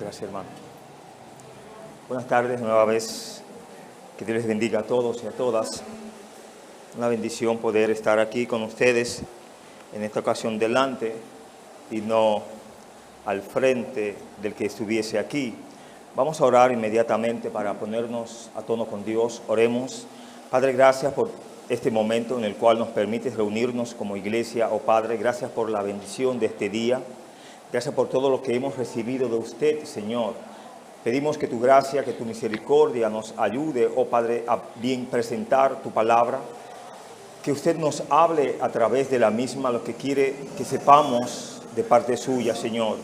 Gracias, hermano. Buenas tardes, nueva vez. Que Dios les bendiga a todos y a todas. Una bendición poder estar aquí con ustedes en esta ocasión delante y no al frente del que estuviese aquí. Vamos a orar inmediatamente para ponernos a tono con Dios. Oremos. Padre, gracias por este momento en el cual nos permites reunirnos como iglesia. Oh Padre, gracias por la bendición de este día. Gracias por todo lo que hemos recibido de usted, Señor. Pedimos que tu gracia, que tu misericordia nos ayude, oh Padre, a bien presentar tu palabra. Que usted nos hable a través de la misma lo que quiere que sepamos de parte suya, Señor.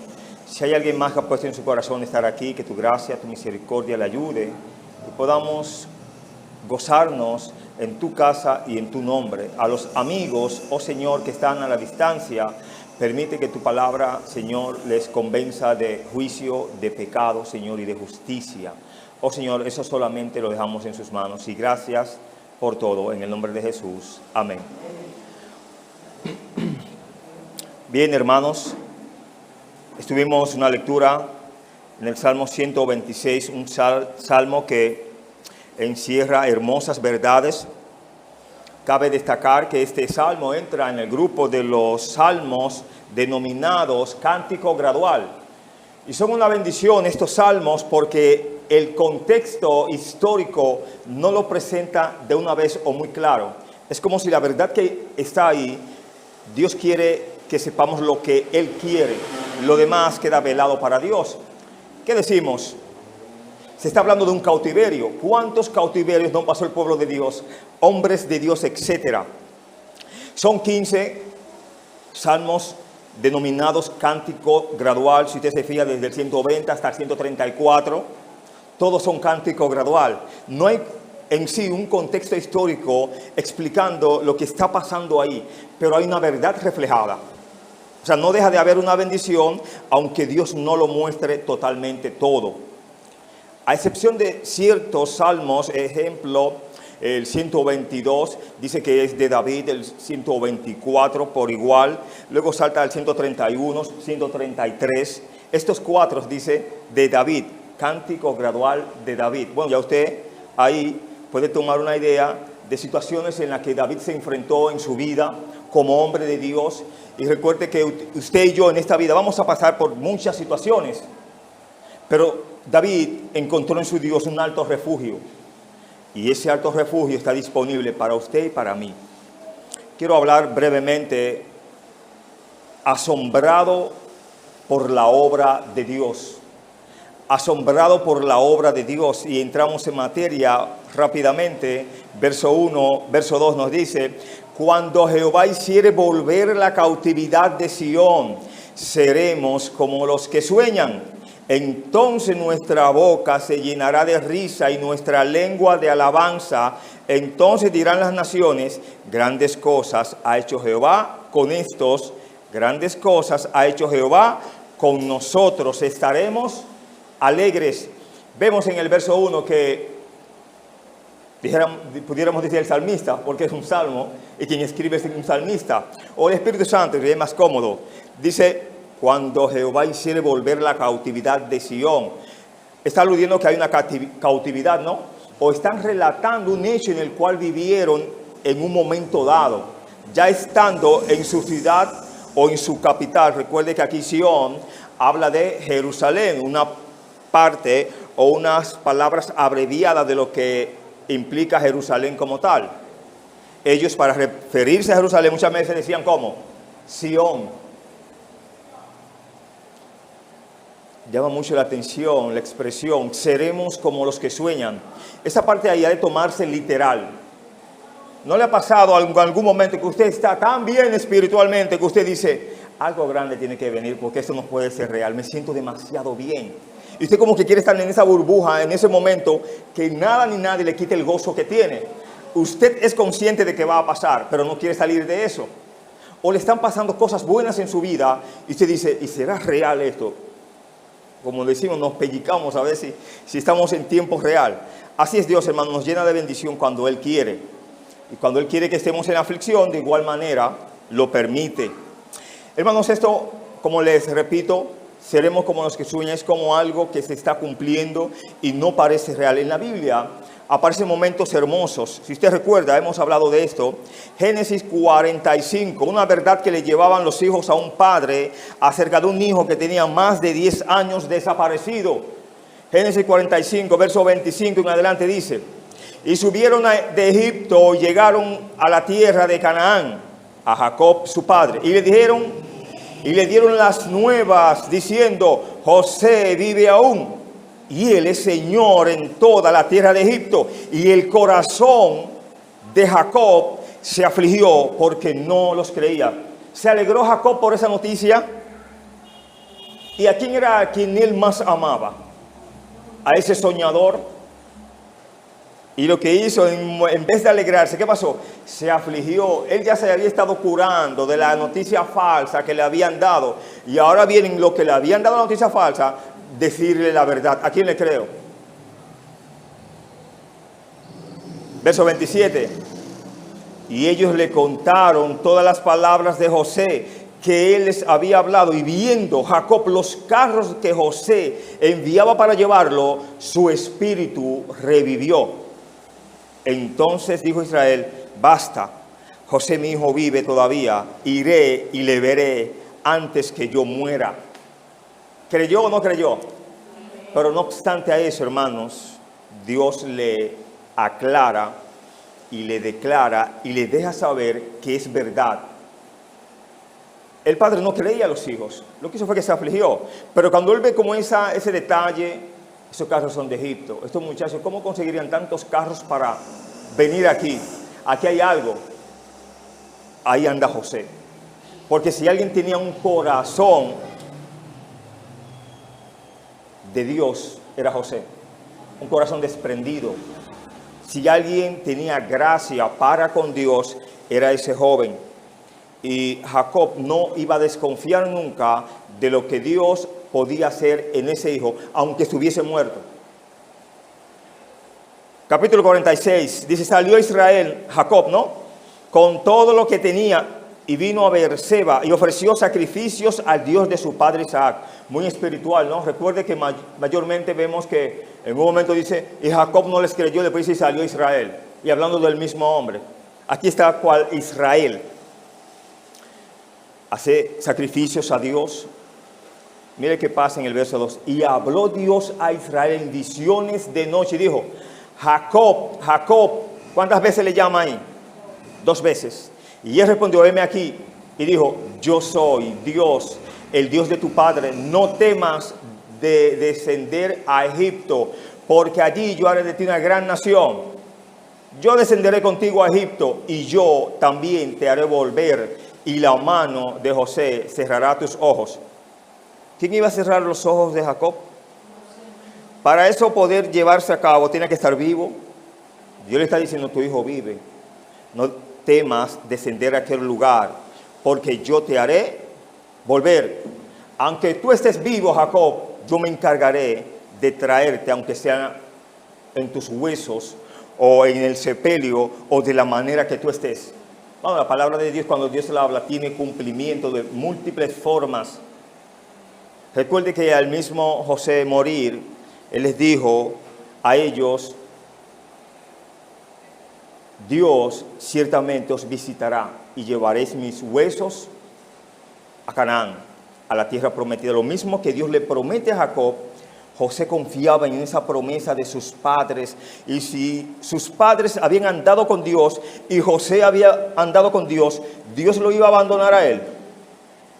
Si hay alguien más que ha puesto en su corazón estar aquí, que tu gracia, tu misericordia le ayude y podamos gozarnos en tu casa y en tu nombre. A los amigos, oh Señor, que están a la distancia, permite que tu palabra, Señor, les convenza de juicio, de pecado, Señor, y de justicia. Oh Señor, eso solamente lo dejamos en sus manos. Y gracias por todo, en el nombre de Jesús. Amén. Bien, hermanos, estuvimos una lectura en el Salmo 126, un salmo que encierra hermosas verdades. Cabe destacar que este salmo entra en el grupo de los salmos denominados cántico gradual. Y son una bendición estos salmos porque el contexto histórico no lo presenta de una vez o muy claro. Es como si la verdad que está ahí, Dios quiere que sepamos lo que Él quiere. Lo demás queda velado para Dios. ¿Qué decimos? Se está hablando de un cautiverio. ¿Cuántos cautiverios no pasó el pueblo de Dios? Hombres de Dios, etcétera. Son 15 salmos denominados cántico gradual. Si usted se fija, desde el 120 hasta el 134, todos son cántico gradual. No hay en sí un contexto histórico explicando lo que está pasando ahí, pero hay una verdad reflejada. O sea, no deja de haber una bendición, aunque Dios no lo muestre totalmente todo. A excepción de ciertos salmos, ejemplo, el 122 dice que es de David, el 124 por igual, luego salta al 131, 133. Estos cuatro dice de David, cántico gradual de David. Bueno, ya usted ahí puede tomar una idea de situaciones en las que David se enfrentó en su vida como hombre de Dios. Y recuerde que usted y yo en esta vida vamos a pasar por muchas situaciones, pero David encontró en su Dios un alto refugio. Y ese alto refugio está disponible para usted y para mí. Quiero hablar brevemente, asombrado por la obra de Dios. Asombrado por la obra de Dios. Y entramos en materia rápidamente. Verso 1, verso 2 nos dice: cuando Jehová hiciere volver la cautividad de Sión, seremos como los que sueñan. Entonces nuestra boca se llenará de risa y nuestra lengua de alabanza. Entonces dirán las naciones: grandes cosas ha hecho Jehová con estos, grandes cosas ha hecho Jehová con nosotros. Estaremos alegres. Vemos en el verso 1 que pudiéramos decir el salmista, porque es un salmo y quien escribe es un salmista, o el Espíritu Santo, que es más cómodo. Dice: cuando Jehová hiciere volver la cautividad de Sión. Está aludiendo que hay una cautividad, ¿no? O están relatando un hecho en el cual vivieron en un momento dado, ya estando en su ciudad o en su capital. Recuerde que aquí Sión habla de Jerusalén, una parte o unas palabras abreviadas de lo que implica Jerusalén como tal. Ellos, para referirse a Jerusalén, muchas veces decían ¿cómo? Sión. Llama mucho la atención la expresión, seremos como los que sueñan. Esa parte ahí ha de tomarse literal. ¿No le ha pasado en algún momento que usted está tan bien espiritualmente que usted dice, algo grande tiene que venir porque esto no puede ser real, me siento demasiado bien? Y usted como que quiere estar en esa burbuja, en ese momento, que nada ni nadie le quite el gozo que tiene. Usted es consciente de que va a pasar, pero no quiere salir de eso. O le están pasando cosas buenas en su vida y usted dice, ¿y será real esto? Como decimos, nos pellizcamos a ver si estamos en tiempo real. Así es Dios, hermano, nos llena de bendición cuando Él quiere. Y cuando Él quiere que estemos en aflicción, de igual manera lo permite. Hermanos, esto, como les repito, seremos como los que sueñan, es como algo que se está cumpliendo y no parece real. En la Biblia aparecen momentos hermosos. Si usted recuerda, hemos hablado de esto. Génesis 45, una verdad que le llevaban los hijos a un padre acerca de un hijo que tenía más de 10 años desaparecido. Génesis 45, verso 25 en adelante dice: y subieron de Egipto y llegaron a la tierra de Canaán, a Jacob su padre, y le dieron las nuevas diciendo: José vive aún, y él es Señor en toda la tierra de Egipto. Y el corazón de Jacob se afligió porque no los creía. Se alegró Jacob por esa noticia. ¿Y a quién era a quien él más amaba? A ese soñador. Y lo que hizo, en vez de alegrarse, ¿qué pasó? Se afligió. Él ya se había estado curando de la noticia falsa que le habían dado. Y ahora vienen los que le habían dado la noticia falsa, decirle la verdad. ¿A quién le creo? Verso 27. Y ellos le contaron todas las palabras de José que él les había hablado. Y viendo Jacob los carros que José enviaba para llevarlo, su espíritu revivió. Entonces dijo Israel: basta, José mi hijo vive todavía, iré y le veré antes que yo muera. ¿Creyó o no creyó? Pero no obstante a eso, hermanos, Dios le aclara y le declara y le deja saber que es verdad. El padre no creía a los hijos, lo que hizo fue que se afligió. Pero cuando él ve como ese detalle, esos carros son de Egipto, estos muchachos, ¿cómo conseguirían tantos carros para venir aquí? Aquí hay algo. Ahí anda José. Porque si alguien tenía un corazón de Dios, era José. Un corazón desprendido. Si alguien tenía gracia para con Dios, era ese joven. Y Jacob no iba a desconfiar nunca de lo que Dios podía hacer en ese hijo, aunque estuviese muerto. Capítulo 46, dice: salió Israel, Jacob, ¿no?, con todo lo que tenía, y vino a Beerseba y ofreció sacrificios al Dios de su padre Isaac. Muy espiritual, ¿no? Recuerde que mayormente vemos que en un momento dice: y Jacob no les creyó, después dice: salió Israel. Y hablando del mismo hombre. Aquí está cual Israel. Hace sacrificios a Dios. Mire qué pasa en el verso 2. Y habló Dios a Israel en visiones de noche y dijo: Jacob, Jacob. ¿Cuántas veces le llama ahí? 2 veces. Y él respondió: heme aquí. Y dijo: yo soy Dios, el Dios de tu padre. No temas de descender a Egipto, porque allí yo haré de ti una gran nación. Yo descenderé contigo a Egipto, y yo también te haré volver, y la mano de José cerrará tus ojos. ¿Quién iba a cerrar los ojos de Jacob? Para eso poder llevarse a cabo, tiene que estar vivo. Dios le está diciendo: tu hijo vive. No temas descender a aquel lugar, porque yo te haré volver. Aunque tú estés vivo, Jacob, yo me encargaré de traerte, aunque sea en tus huesos o en el sepelio o de la manera que tú estés. Bueno, la palabra de Dios, cuando Dios la habla, tiene cumplimiento de múltiples formas. Recuerde que al mismo José morir, él les dijo a ellos: Dios ciertamente os visitará y llevaréis mis huesos a Canaán, a la tierra prometida. Lo mismo que Dios le promete a Jacob, José confiaba en esa promesa de sus padres. Y si sus padres habían andado con Dios y José había andado con Dios, ¿Dios lo iba a abandonar a él?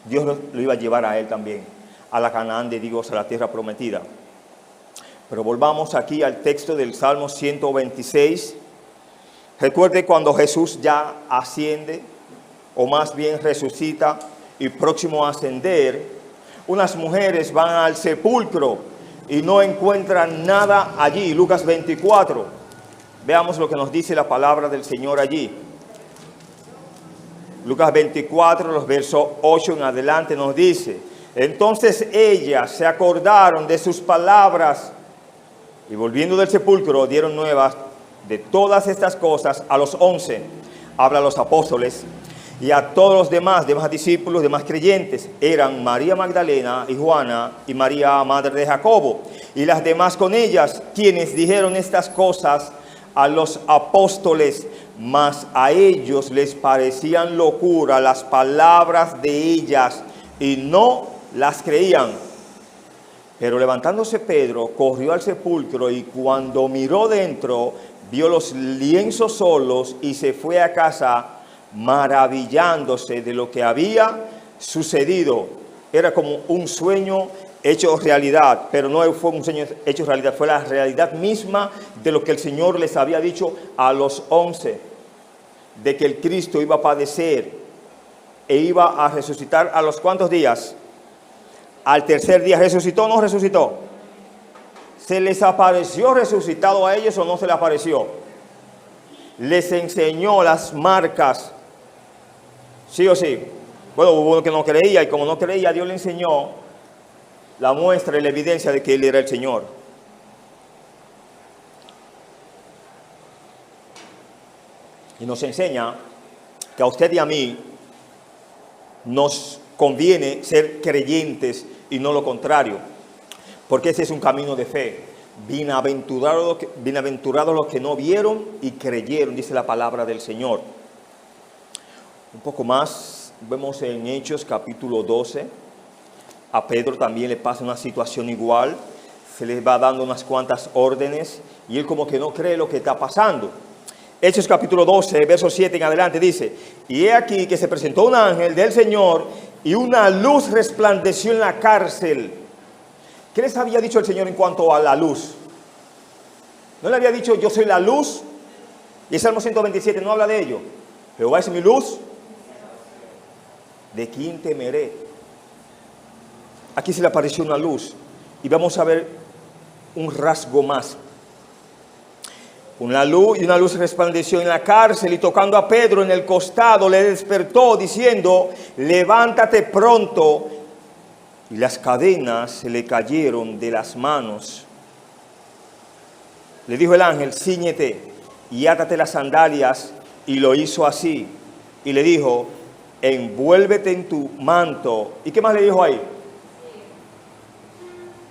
Dios lo iba a llevar a él también, a la Canaán de Dios, a la tierra prometida. Pero volvamos aquí al texto del Salmo 126. Recuerde cuando Jesús ya asciende, o más bien resucita y próximo a ascender, unas mujeres van al sepulcro y no encuentran nada allí. Lucas 24. Veamos lo que nos dice la palabra del Señor allí. Lucas 24, los versos 8 en adelante nos dice: entonces ellas se acordaron de sus palabras y volviendo del sepulcro dieron nuevas de todas estas cosas a los 11, habla a los apóstoles, y a todos los demás discípulos, demás creyentes. Eran María Magdalena y Juana y María, madre de Jacobo, y las demás con ellas, quienes dijeron estas cosas a los apóstoles, mas a ellos les parecían locura las palabras de ellas, y no las creían. Pero levantándose Pedro, corrió al sepulcro, y cuando miró dentro, vio los lienzos solos, y se fue a casa maravillándose de lo que había sucedido. Era como un sueño hecho realidad, pero no fue un sueño hecho realidad, fue la realidad misma de lo que el Señor les había dicho a los 11, de que el Cristo iba a padecer e iba a resucitar a los ¿cuántos días? Al tercer día. ¿Resucitó o no resucitó? ¿Se les apareció resucitado a ellos o no se les apareció? Les enseñó las marcas, sí o sí. Bueno, hubo uno que no creía, y como no creía, Dios le enseñó la muestra y la evidencia de que Él era el Señor. Y nos enseña que a usted y a mí nos conviene ser creyentes y no lo contrario, porque ese es un camino de fe. Bienaventurados los que no vieron y creyeron, dice la palabra del Señor. Un poco más, vemos en Hechos capítulo 12, a Pedro también le pasa una situación igual, se le va dando unas cuantas órdenes y él como que no cree lo que está pasando. Hechos capítulo 12, verso 7 en adelante dice: y he aquí que se presentó un ángel del Señor y una luz resplandeció en la cárcel. ¿Qué les había dicho el Señor en cuanto a la luz? ¿No le había dicho yo soy la luz? Y el Salmo 127 no habla de ello. Jehová es mi luz, ¿de quién temeré? Aquí se le apareció una luz y vamos a ver un rasgo más. Una luz resplandeció en la cárcel y tocando a Pedro en el costado le despertó diciendo: levántate pronto. Y las cadenas se le cayeron de las manos. Le dijo el ángel: cíñete y átate las sandalias. Y lo hizo así. Y le dijo: envuélvete en tu manto. ¿Y qué más le dijo ahí?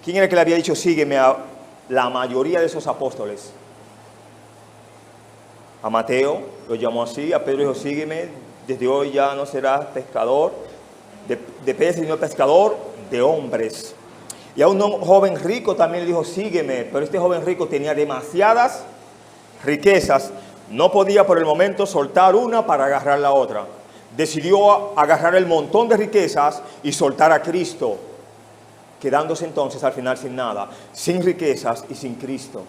¿Quién era el que le había dicho sígueme a la mayoría de esos apóstoles? A Mateo lo llamó así, a Pedro dijo sígueme, desde hoy ya no serás pescador de peces, sino pescador de hombres. Y a un joven rico también le dijo sígueme, pero este joven rico tenía demasiadas riquezas, no podía por el momento soltar una para agarrar la otra. Decidió agarrar el montón de riquezas y soltar a Cristo, quedándose entonces al final sin nada, sin riquezas y sin Cristo.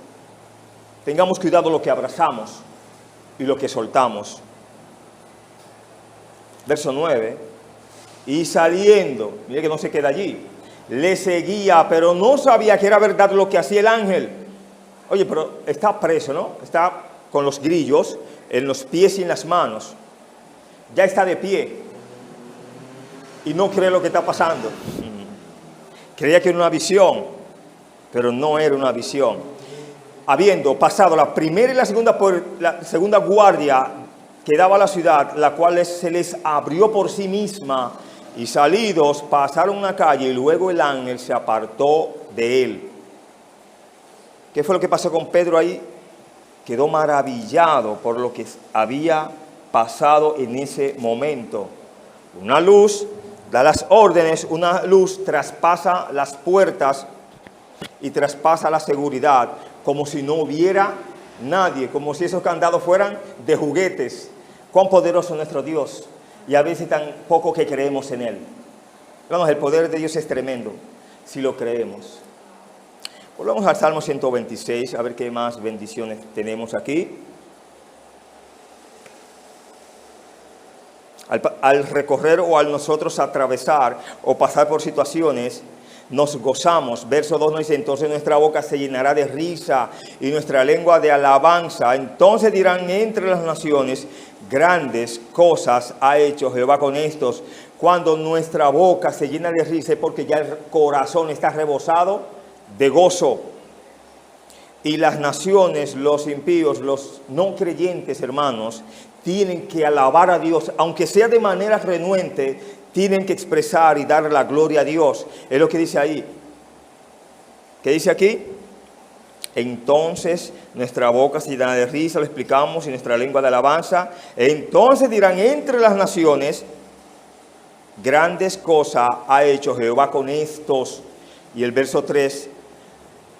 Tengamos cuidado lo que abrazamos y lo que soltamos. Verso 9: y saliendo, mire que no se queda allí, le seguía, pero no sabía que era verdad lo que hacía el ángel. Oye, pero está preso, ¿no? Está con los grillos en los pies y en las manos. Ya está de pie y no cree lo que está pasando. Creía que era una visión, pero no era una visión. Habiendo pasado la primera y la segunda guardia que daba a la ciudad, la cual se les abrió por sí misma, y salidos pasaron una calle, y luego el ángel se apartó de él. ¿Qué fue lo que pasó con Pedro ahí? Quedó maravillado por lo que había pasado en ese momento. Una luz da las órdenes, una luz traspasa las puertas y traspasa la seguridad, como si no hubiera nadie, como si esos candados fueran de juguetes. Cuán poderoso es nuestro Dios, y a veces tan poco que creemos en Él. Hermanos, el poder de Dios es tremendo, si lo creemos. Volvamos al Salmo 126, a ver qué más bendiciones tenemos aquí. Al recorrer o al nosotros atravesar o pasar por situaciones, nos gozamos. Verso 2 nos dice: entonces nuestra boca se llenará de risa y nuestra lengua de alabanza. Entonces dirán entre las naciones: grandes cosas ha hecho Jehová con estos. Cuando nuestra boca se llena de risa es porque ya el corazón está rebosado de gozo. Y las naciones, los impíos, los no creyentes, hermanos, tienen que alabar a Dios, aunque sea de manera renuente, tienen que expresar y dar la gloria a Dios. Es lo que dice ahí. ¿Qué dice aquí? Entonces nuestra boca se llenará de risa, lo explicamos, y nuestra lengua de alabanza. Entonces dirán entre las naciones, grandes cosas ha hecho Jehová con estos. Y el verso 3,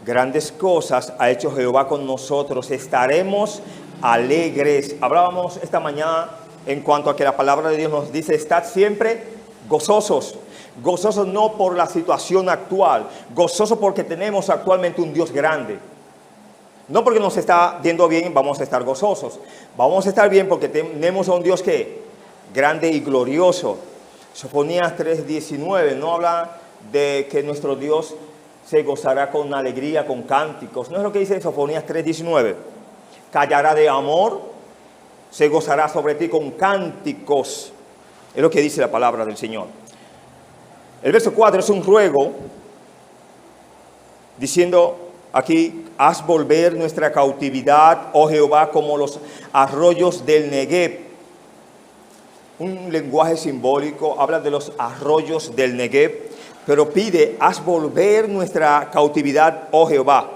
grandes cosas ha hecho Jehová con nosotros, estaremos alegres. Hablábamos esta mañana en cuanto a que la palabra de Dios nos dice, estad siempre gozosos. Gozosos no por la situación actual, gozosos porque tenemos actualmente un Dios grande. No porque nos está yendo bien vamos a estar gozosos. Vamos a estar bien porque tenemos a un Dios que grande y glorioso. Sofonías 3:19 no habla de que nuestro Dios se gozará con alegría, con cánticos. No es lo que dice en Sofonías 3:19. Callará de amor, se gozará sobre ti con cánticos. Es lo que dice la palabra del Señor. El verso 4 es un ruego diciendo aquí, haz volver nuestra cautividad, oh Jehová, como los arroyos del Negev. Un lenguaje simbólico, habla de los arroyos del Negev, pero pide, haz volver nuestra cautividad, oh Jehová.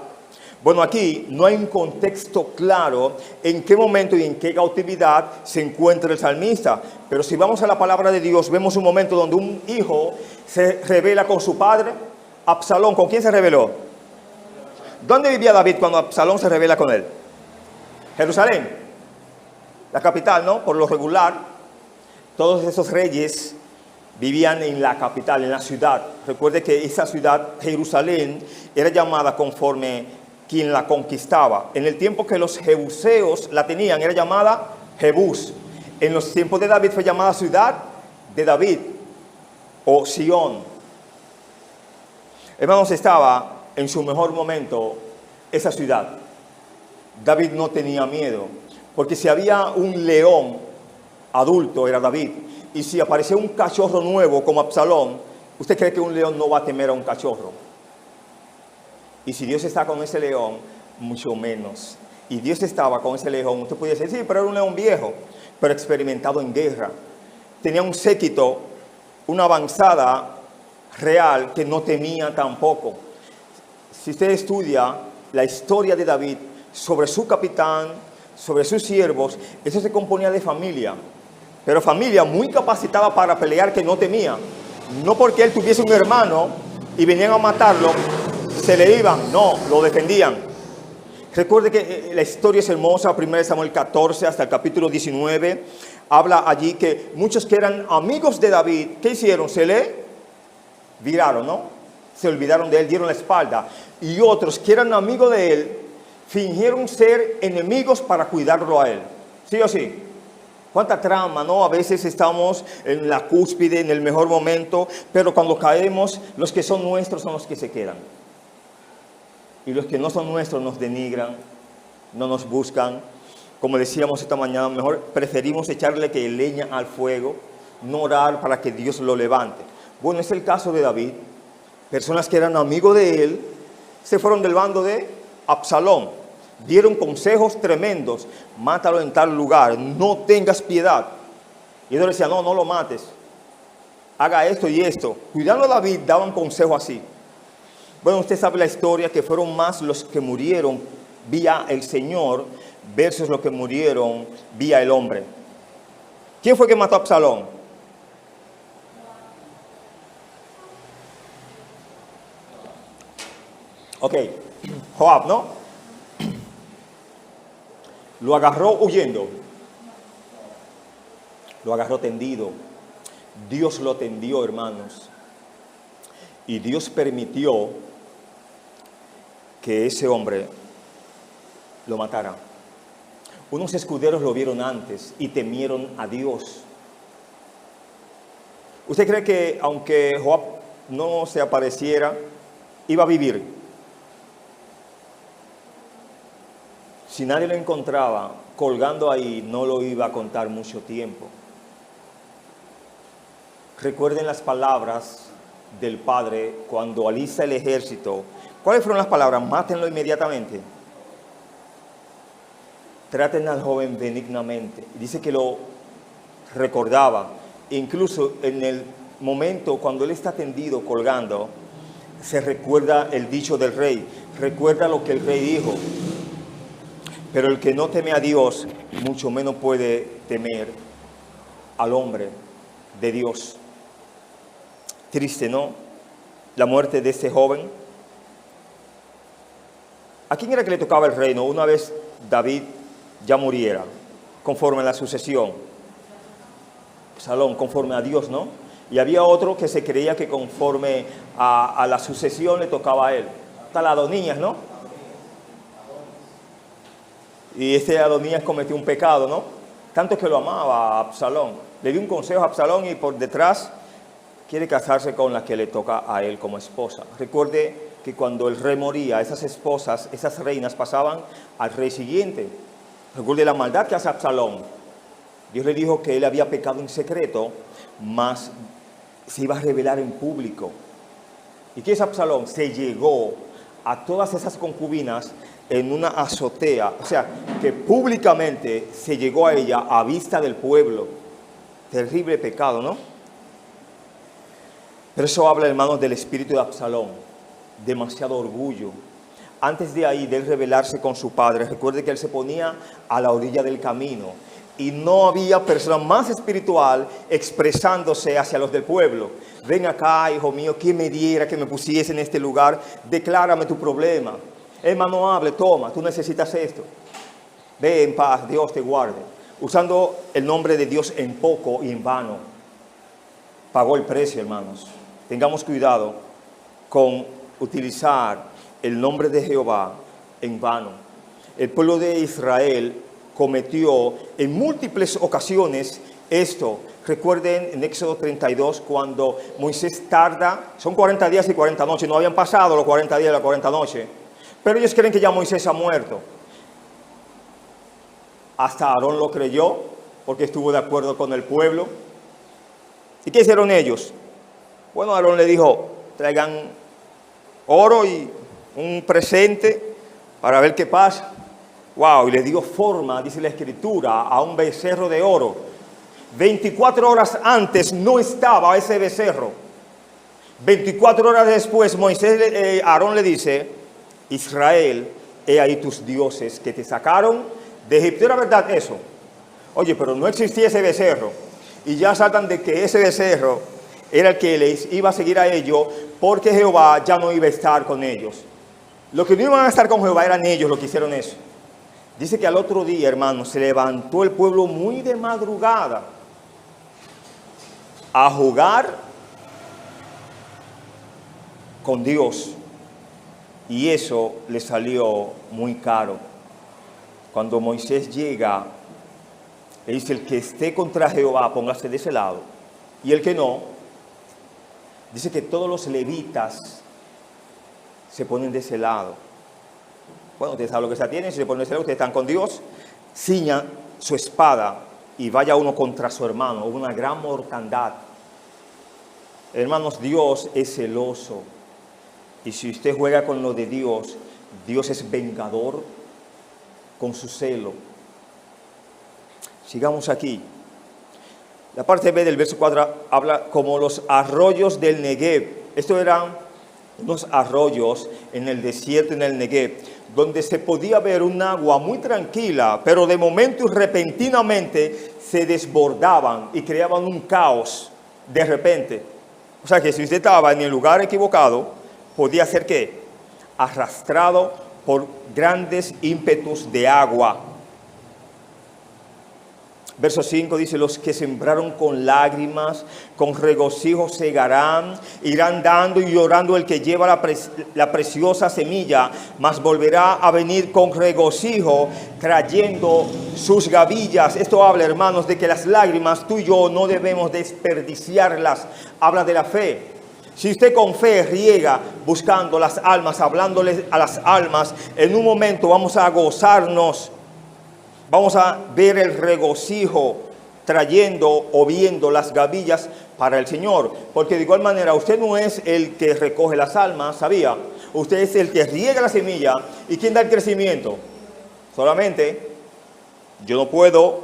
Bueno, aquí no hay un contexto claro en qué momento y en qué cautividad se encuentra el salmista. Pero si vamos a la palabra de Dios, vemos un momento donde un hijo se rebela con su padre, Absalón. ¿Con quién se rebeló? ¿Dónde vivía David cuando Absalón se rebela con él? Jerusalén, la capital, ¿no? Por lo regular, todos esos reyes vivían en la capital, en la ciudad. Recuerde que esa ciudad, Jerusalén, era llamada conforme quien la conquistaba. En el tiempo que los jebuseos la tenían, era llamada Jebús. En los tiempos de David fue llamada ciudad de David o Sión. Hermanos, estaba en su mejor momento esa ciudad. David no tenía miedo, porque si había un león adulto era David, y si aparecía un cachorro nuevo como Absalón, ¿usted cree que un león no va a temer a un cachorro? Y si Dios está con ese león, mucho menos. Y Dios estaba con ese león. Usted podría decir, sí, pero era un león viejo, pero experimentado en guerra. Tenía un séquito, una avanzada real que no temía tampoco. Si usted estudia la historia de David, sobre su capitán, sobre sus siervos, eso se componía de familia. Pero familia muy capacitada para pelear, que no temía. No porque él tuviese un hermano y venían a matarlo, se le iban, no, lo defendían. Recuerde que la historia es hermosa, 1 Samuel 14 hasta el capítulo 19, habla allí que muchos que eran amigos de David, ¿qué hicieron? Se le viraron, ¿no? Se olvidaron de él, dieron la espalda. Y otros que eran amigos de él, fingieron ser enemigos para cuidarlo a él. ¿Sí o sí? Cuánta trama, ¿no? A veces estamos en la cúspide, en el mejor momento, pero cuando caemos, los que son nuestros son los que se quedan. Y los que no son nuestros nos denigran, no nos buscan. Como decíamos esta mañana, mejor preferimos echarle que leña al fuego, no orar para que Dios lo levante. Bueno, es el caso de David. Personas que eran amigos de él, se fueron del bando de Absalón. Dieron consejos tremendos. Mátalo en tal lugar, no tengas piedad. Y ellos decían, no, no lo mates. Haga esto y esto. Cuidando a David, daban consejos así. Bueno, usted sabe la historia, que fueron más los que murieron vía el Señor versus los que murieron vía el hombre. ¿Quién fue que mató a Absalón? Ok, Joab, ¿no? Lo agarró huyendo. Lo agarró tendido. Dios lo tendió, hermanos. Y Dios permitió que ese hombre lo matara. Unos escuderos lo vieron antes y temieron a Dios. ¿Usted cree que aunque Joab no se apareciera, iba a vivir? Si nadie lo encontraba colgando ahí, no lo iba a contar mucho tiempo. Recuerden las palabras del Padre cuando alista el ejército. ¿Cuáles fueron las palabras? Mátenlo inmediatamente. traten al joven benignamente. Dice que lo recordaba. Incluso en el momento cuando él está tendido, colgando, se recuerda el dicho del rey. Recuerda lo que el rey dijo. Pero el que no teme a Dios, mucho menos puede temer al hombre de Dios. Triste, ¿no? La muerte de este joven. ¿A quién era que le tocaba el reino una vez David ya muriera? Conforme a la sucesión. Absalón, conforme a Dios, ¿no? Y había otro que se creía que conforme a la sucesión le tocaba a él. Está la Adonías, ¿no? Y este Adonías cometió un pecado, ¿no? Tanto que lo amaba a Absalón. Le dio un consejo a Absalón y por detrás quiere casarse con la que le toca a él como esposa. Recuerde que cuando el rey moría, esas esposas, esas reinas pasaban al rey siguiente. Recuerde la maldad que hace Absalón. Dios le dijo que él había pecado en secreto, mas se iba a revelar en público. ¿Y qué es Absalón? Se llegó a todas esas concubinas en una azotea, o sea, que públicamente se llegó a ella a vista del pueblo. Terrible pecado, ¿no? Pero eso habla, hermanos, del espíritu de Absalón. Demasiado orgullo. Antes de ahí, de él rebelarse con su padre, recuerde que él se ponía a la orilla del camino y no había persona más espiritual expresándose hacia los del pueblo. Ven acá, hijo mío, ¿quién me diera que me pusiese en este lugar? Declárame tu problema. Hermano, hable, toma, tú necesitas esto. Ve en paz, Dios te guarde. Usando el nombre de Dios en poco y en vano. Pagó el precio, hermanos. Tengamos cuidado con utilizar el nombre de Jehová en vano. El pueblo de Israel cometió en múltiples ocasiones esto. Recuerden en Éxodo 32 cuando Moisés tarda, son 40 días y 40 noches, no habían pasado los 40 días y las 40 noches. Pero ellos creen que ya Moisés ha muerto. Hasta Aarón lo creyó porque estuvo de acuerdo con el pueblo. ¿Y qué hicieron ellos? Bueno, Aarón le dijo, traigan oro y un presente para ver qué pasa. Wow, y le dio forma, dice la Escritura, a un becerro de oro. 24 horas antes no estaba ese becerro. 24 horas después, Aarón le dice, Israel, he ahí tus dioses que te sacaron de Egipto. ¿Era verdad eso? Oye, pero no existía ese becerro. Y ya saltan de que ese becerro era el que les iba a seguir a ellos, porque Jehová ya no iba a estar con ellos. Los que no iban a estar con Jehová eran ellos los que hicieron eso. Dice que al otro día, hermanos, se levantó el pueblo muy de madrugada a jugar con Dios. Y eso le salió muy caro. Cuando Moisés llega, le dice, el que esté contra Jehová, póngase de ese lado. Y el que no, dice que todos los levitas se ponen de ese lado. Bueno, ustedes saben lo que se tienen, si se ponen de ese lado, ustedes están con Dios. Ciña su espada y vaya uno contra su hermano. Hubo una gran mortandad. Hermanos, Dios es celoso. Y si usted juega con lo de Dios, Dios es vengador con su celo. Sigamos aquí. La parte B del verso 4 habla como los arroyos del Negev. Estos eran unos arroyos en el desierto, en el Negev, donde se podía ver un agua muy tranquila, pero de momento y repentinamente se desbordaban y creaban un caos de repente. O sea que si usted estaba en el lugar equivocado, podía ser ¿qué? Arrastrado por grandes ímpetus de agua. Verso 5 dice, los que sembraron con lágrimas, con regocijo segarán, irán dando y llorando el que lleva la preciosa semilla, mas volverá a venir con regocijo, trayendo sus gavillas. Esto habla, hermanos, de que las lágrimas, tú y yo no debemos desperdiciarlas. Habla de la fe. Si usted con fe riega buscando las almas, hablándoles a las almas, en un momento vamos a gozarnos. Vamos a ver el regocijo trayendo o viendo las gavillas para el Señor. Porque de igual manera usted no es el que recoge las almas, ¿sabía? Usted es el que riega la semilla. ¿Y quién da el crecimiento? Solamente Yo no puedo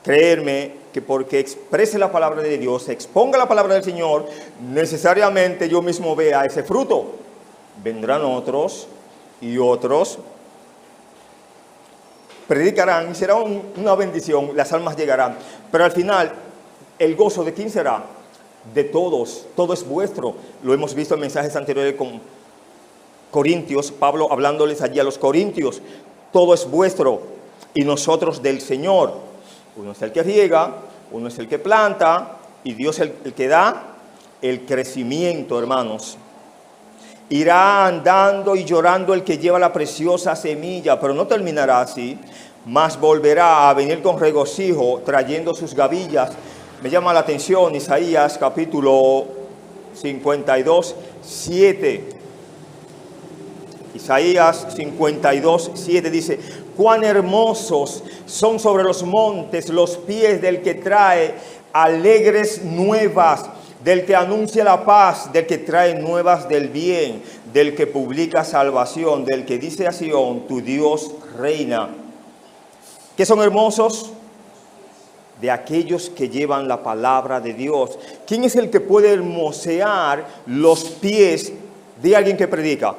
creerme que porque exprese la palabra de Dios, exponga la palabra del Señor, necesariamente yo mismo vea ese fruto. Vendrán otros y otros predicarán y será una bendición, las almas llegarán. Pero al final, ¿el gozo de quién será? De todos, todo es vuestro. Lo hemos visto en mensajes anteriores con Corintios, Pablo hablándoles allí a los corintios, todo es vuestro y nosotros del Señor. Uno es el que riega, uno es el que planta y Dios es el que da el crecimiento, hermanos. Irá andando y llorando el que lleva la preciosa semilla, pero no terminará así, mas volverá a venir con regocijo trayendo sus gavillas. Me llama la atención Isaías capítulo 52, 7. Isaías 52, 7 dice: cuán hermosos son sobre los montes los pies del que trae alegres nuevas, del que anuncia la paz, del que trae nuevas del bien, del que publica salvación, del que dice a Sión, tu Dios reina. ¿Qué son hermosos? De aquellos que llevan la palabra de Dios. ¿Quién es el que puede hermosear los pies de alguien que predica?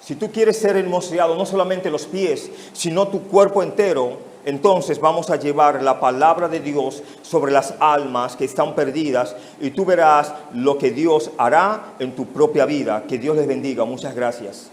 Si tú quieres ser hermoseado, no solamente los pies, sino tu cuerpo entero, entonces vamos a llevar la palabra de Dios sobre las almas que están perdidas y tú verás lo que Dios hará en tu propia vida. Que Dios les bendiga. Muchas gracias.